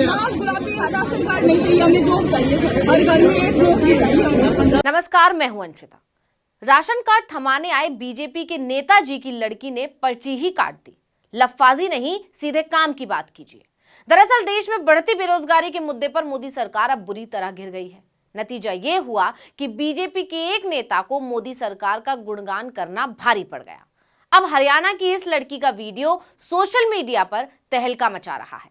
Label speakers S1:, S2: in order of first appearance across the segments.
S1: गुलाबी ration card नहीं चाहिए, हमें जॉब चाहिए सर। हर घर में एक नौकरी चाहिए।
S2: नमस्कार, मैं हूं अंशिता। राशन कार्ड थमाने आए बीजेपी के नेताजी की लड़की ने पर्ची ही काट दी। लफाजी नहीं, सीधे काम की बात कीजिए। दरअसल देश में बढ़ती बेरोजगारी के मुद्दे पर मोदी सरकार अब बुरी तरह घिर गई है। नतीजा ये हुआ कि बीजेपी के एक नेता को मोदी सरकार का गुणगान करना भारी पड़ गया। अब हरियाणा की इस लड़की का वीडियो सोशल मीडिया पर तहलका मचा रहा है।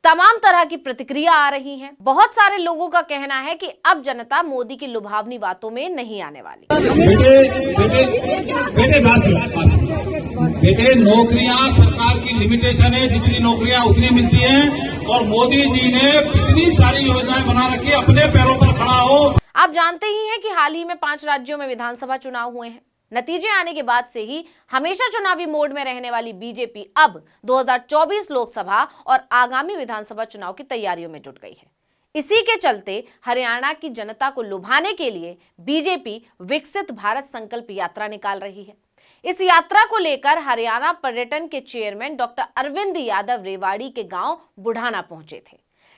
S2: तमाम तरह की प्रतिक्रिया आ रही हैं। बहुत सारे लोगों का कहना है कि अब जनता मोदी की लुभावनी बातों में नहीं आने वाली।
S3: बेटे नौकरियां सरकार की लिमिटेशन है, जितनी नौकरियां उतनी मिलती हैं और मोदी जी ने इतनी सारी योजनाएं बना रखी है, अपने पैरों पर खड़ा हो।
S2: आप जानते ही हैं कि हाल ही में 5 राज्यों में विधानसभा चुनाव हुए हैं। नतीजे आने के बाद से ही हमेशा चुनावी मोड में रहने वाली बीजेपी अब 2024 लोकसभा और आगामी विधानसभा चुनाव की तैयारियों में जुट गई है। इसी के चलते हरियाणा की जनता को लुभाने के लिए बीजेपी विकसित भारत संकल्प यात्रा निकाल रही है। इस यात्रा को लेकर हरियाणा पर्यटन के चेयरमैन डॉक्टर अरविंद यादव रेवाड़ी के गांव बुढ़ाना पहुंचे थे।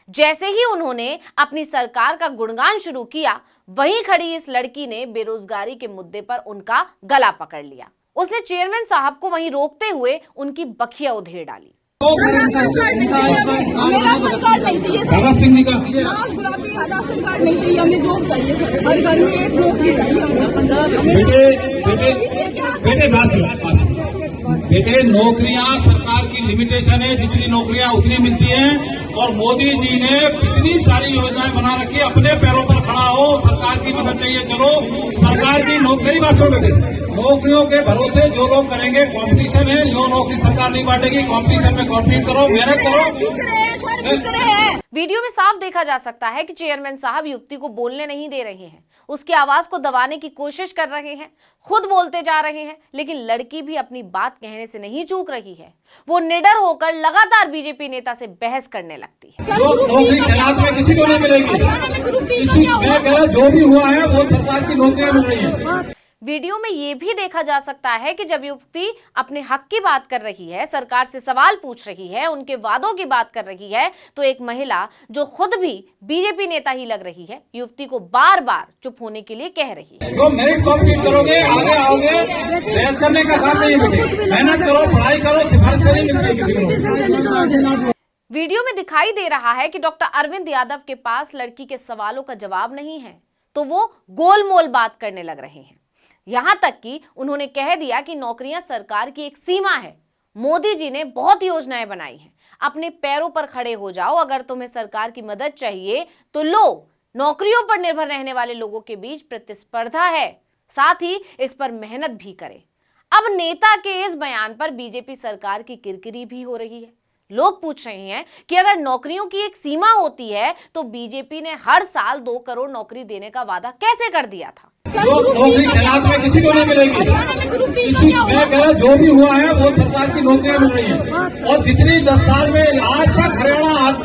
S2: जैसे ही उन्होंने अपनी सरकार का गुणगान शुरू किया, वहीं खड़ी इस लड़की ने बेरोजगारी के मुद्दे पर उनका गला पकड़ लिया। उसने चेयरमैन साहब को वहीं रोकते हुए उनकी बखिया उधेड़ डाली।
S3: भगत सिंह जी का
S1: गुलाबी राशन कार्ड नहीं चाहिए, हमें जॉब चाहिए सर। हर घर में एक नौकरी चाहिए।
S3: बेटे नौकरियां सरकार की लिमिटेशन है, जितनी नौकरियां उतनी मिलती हैं और मोदी जी ने इतनी सारी योजनाएं बना रखी है, अपने पैरों पर खड़ा हो। सरकार की मदद चाहिए, चलो सरकार की नौकरी बात सुनो बेटे। नौकरियों के भरोसे जो लोग करेंगे, कंपटीशन है, यो नौकरी सरकार नहीं बांटेगी। कंपटीशन में कॉम्पीट करो, मेहनत करो।
S2: वीडियो में साफ देखा जा सकता है कि चेयरमैन साहब युवती को बोलने नहीं दे रहे हैं, उसकी आवाज को दबाने की कोशिश कर रहे हैं, खुद बोलते जा रहे हैं, लेकिन लड़की भी अपनी बात कहने से नहीं चूक रही है। वो निडर होकर लगातार बीजेपी नेता से बहस करने लगती है।
S3: जो नौकरी खिलाफ में किसी को नहीं मिलेगी। मैं कह रहा जो भी हुआ है वो सरकार की नौकरियां मिल रही है।
S2: वीडियो में ये भी देखा जा सकता है कि जब युवती अपने हक की बात कर रही है, सरकार से सवाल पूछ रही है, उनके वादों की बात कर रही है, तो एक महिला जो खुद भी बीजेपी नेता ही लग रही है, युवती को बार बार चुप होने के लिए कह रही है।
S3: जो मेरिट कॉम्पीट करोगे, आगे आओगे, बहस करने का काम नहीं है बेटे। मेहनत करो, पढ़ाई करो, सिफारिश नहीं मिलती है किसी को।
S2: वीडियो में दिखाई दे रहा है कि डॉक्टर अरविंद यादव के पास लड़की के सवालों का जवाब नहीं है, तो वो गोलमोल बात करने लग रहे हैं। यहां तक कि उन्होंने कह दिया कि नौकरियां सरकार की एक सीमा है। मोदी जी ने बहुत योजनाएं बनाई हैं, अपने पैरों पर खड़े हो जाओ। अगर तुम्हें सरकार की मदद चाहिए तो लो। नौकरियों पर निर्भर रहने वाले लोगों के बीच प्रतिस्पर्धा है, साथ ही इस पर मेहनत भी करें। अब नेता के इस बयान पर बीजेपी सरकार की किरकिरी भी हो रही है। लोग पूछ रहे हैं कि अगर नौकरियों की एक सीमा होती है तो बीजेपी ने हर साल 2 करोड़ नौकरी देने का वादा कैसे कर दिया था।
S3: जो नौकरी खिलाफ में किसी को नहीं मिलेगी। मैं कह रहा जो भी हुआ है वो सरकार की नौकरियां मिल रही हैं। और जितनी 10 साल में आज तक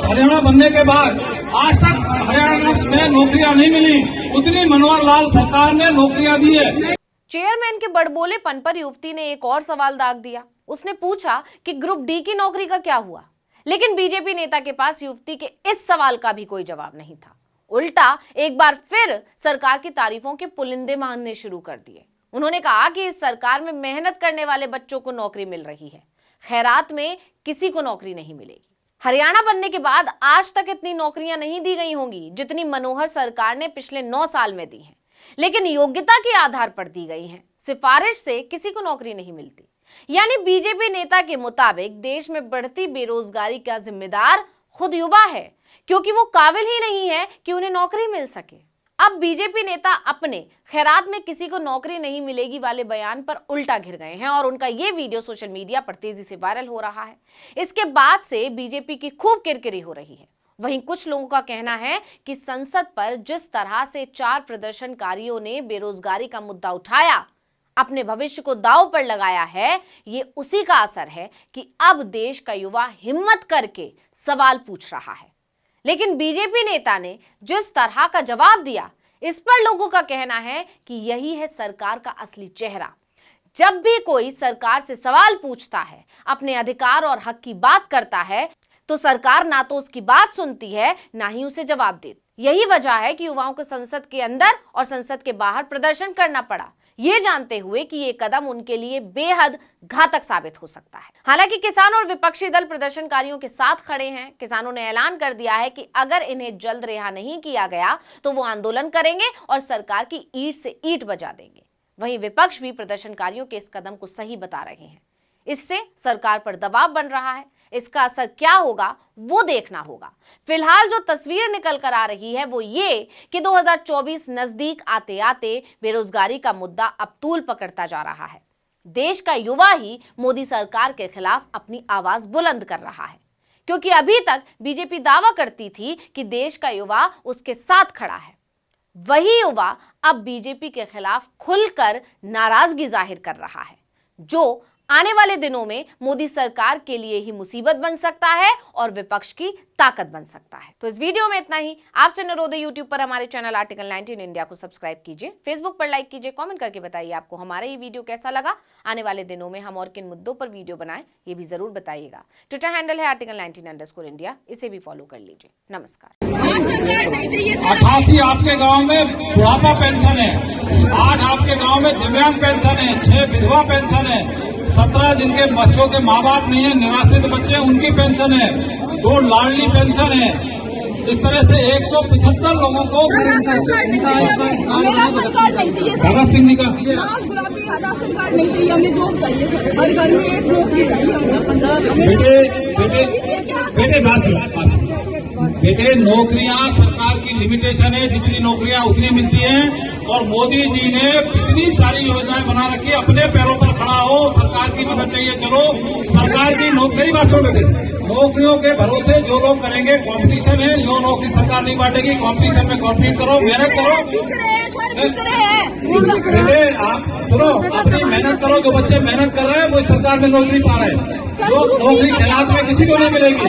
S3: हरियाणा बनने के बाद आज तक हरियाणा में नौकरियां नहीं मिली, उतनी मनोहर लाल सरकार ने नौकरियां दी है।
S2: चेयरमैन के बड़बोलेपन पर युवती ने एक और सवाल दाग दिया। उसने पूछा कि ग्रुप डी की नौकरी का क्या हुआ, लेकिन बीजेपी नेता के पास युवती के इस सवाल का भी कोई जवाब नहीं था। उल्टा एक बार फिर सरकार की तारीफों के पुलिंदे मारने शुरू कर दिए। उन्होंने कहा कि इस सरकार में मेहनत करने वाले बच्चों को नौकरी मिल रही है, खैरात में किसी को नौकरी नहीं मिलेगी। हरियाणा बनने के बाद आज तक इतनी नौकरियां नहीं दी गई होंगी जितनी मनोहर सरकार ने पिछले 9 साल में दी हैं, लेकिन योग्यता के आधार पर दी गई हैं। सिफारिश से किसी को नौकरी नहीं मिलती। यानी बीजेपी नेता के मुताबिक देश में बढ़ती बेरोजगारी का जिम्मेदार खुद युवा है, क्योंकि वो काबिल ही नहीं है कि उन्हें नौकरी मिल सके। अब बीजेपी नेता अपने खैरात में किसी को नौकरी नहीं मिलेगी वाले बयान पर उल्टा घिर गए हैं और उनका ये वीडियो सोशल मीडिया पर तेजी से वायरल हो रहा है। इसके बाद से बीजेपी की खूब किरकिरी हो रही है। वहीं कुछ लोगों का कहना है कि संसद पर जिस तरह से 4 प्रदर्शनकारियों ने बेरोजगारी का मुद्दा उठाया, अपने भविष्य को दांव पर लगाया है, ये उसी का असर है कि अब देश का युवा हिम्मत करके सवाल पूछ रहा है। लेकिन बीजेपी नेता ने जिस तरह का जवाब दिया, इस पर लोगों का कहना है कि यही है सरकार का असली चेहरा। जब भी कोई सरकार से सवाल पूछता है, अपने अधिकार और हक की बात करता है, तो सरकार ना तो उसकी बात सुनती है, ना ही उसे जवाब देती। यही वजह है कि युवाओं को संसद के अंदर और संसद के बाहर प्रदर्शन करना पड़ा, ये जानते हुए कि ये कदम उनके लिए बेहद घातक साबित हो सकता है। हालांकि किसान और विपक्षी दल प्रदर्शनकारियों के साथ खड़े हैं। किसानों ने ऐलान कर दिया है कि अगर इन्हें जल्द रिहा नहीं किया गया तो वो आंदोलन करेंगे और सरकार की ईंट से ईंट बजा देंगे। वहीं विपक्ष भी प्रदर्शनकारियों के इस कदम को सही बता रहे हैं। इससे सरकार पर दबाव बन रहा है। इसका असर क्या होगा वो देखना होगा। फिलहाल जो तस्वीर निकल कर आ रही है वो ये कि 2024 नजदीक आते आते बेरोजगारी का मुद्दा अब तूल पकड़ता जा रहा है। देश का युवा ही मोदी सरकार के खिलाफ अपनी आवाज बुलंद कर रहा है, क्योंकि अभी तक बीजेपी दावा करती थी कि देश का युवा उसके साथ खड़ा है। वही युवा अब बीजेपी के खिलाफ खुलकर नाराजगी जाहिर कर रहा है, जो आने वाले दिनों में मोदी सरकार के लिए ही मुसीबत बन सकता है और विपक्ष की ताकत बन सकता है। तो इस वीडियो में इतना ही। आपसे अनुरोध है, यूट्यूब पर हमारे चैनल आर्टिकल 19 इंडिया को सब्सक्राइब कीजिए, फेसबुक पर लाइक कीजिए, कमेंट करके बताइए आपको हमारा ये वीडियो कैसा लगा। आने वाले दिनों में हम और किन मुद्दों पर वीडियो बनाएं ये भी जरूर बताइएगा। ट्विटर हैंडल है आर्टिकल 19 इंडिया, इसे भी फॉलो कर लीजिए। नमस्कार।
S1: आज सरकार नहीं चाहिए सर।
S3: 88 आपके गांव में बुढ़ापा पेंशन है, 8 आपके गांव में दिव्यांग पेंशन है, 6 विधवा पेंशन है, 17 जिनके बच्चों के माँ बाप नहीं है, निराश्रित बच्चे उनकी पेंशन है, 2 लाडली पेंशन है। इस तरह से 175 लोगों को
S1: मेरा सरकार नहीं चाहिए सर।
S3: भगत सिंह जी का
S1: लाल गुलाबी आधा सरकार नहीं चाहिए, हमें जॉब चाहिए सर। हर घर में एक नौकरी चाहिए हमें।
S3: बेटे बात सुनो। बेटे, नौकरियां सरकार की लिमिटेशन है, जितनी नौकरियां उतनी मिलती हैं। और मोदी जी ने इतनी सारी योजनाएं बना रखी है, अपने पैरों पर खड़ा हो, सरकार की मदद चाहिए। चलो सरकार की नौकरी बात सुनो बेटे, नौकरियों के भरोसे जो लोग करेंगे, कंपटीशन है, यो नौकरी सरकार नहीं बांटेगी, कंपटीशन में कॉम्पीट करो, मेहनत करो। बेटे आप सुनो, अपनी मेहनत करो। जो बच्चे मेहनत कर रहे हैं वो सरकार में नौकरी पा रहे हैं। जो नौकरी खिलाफ में किसी को नहीं मिलेगी,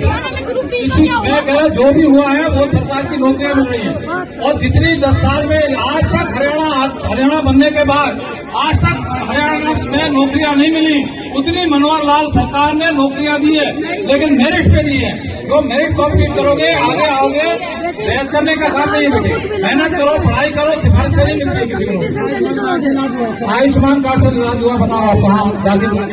S3: किसी मैं कह रहा जो भी हुआ है वो सरकार की नौकरियां मिल रही हैं। और जितनी 10 साल में आज तक हरियाणा बनने के बाद आज तक हरियाणा में नौकरियां नहीं मिली, उतनी मनोहर लाल सरकार ने नौकरियां दी है, लेकिन मेरिट पे दी है। जो मेरिट कॉम्पीट करोगे आगे आओगे, बहस करने का काम नहीं है बेटे। मेहनत करो, पढ़ाई करो, सिफारिश से नहीं मिलती है किसी को। आयुष्मान कार्ड से इलाज हुआ, बताओ आप कहाँ दाखिल होने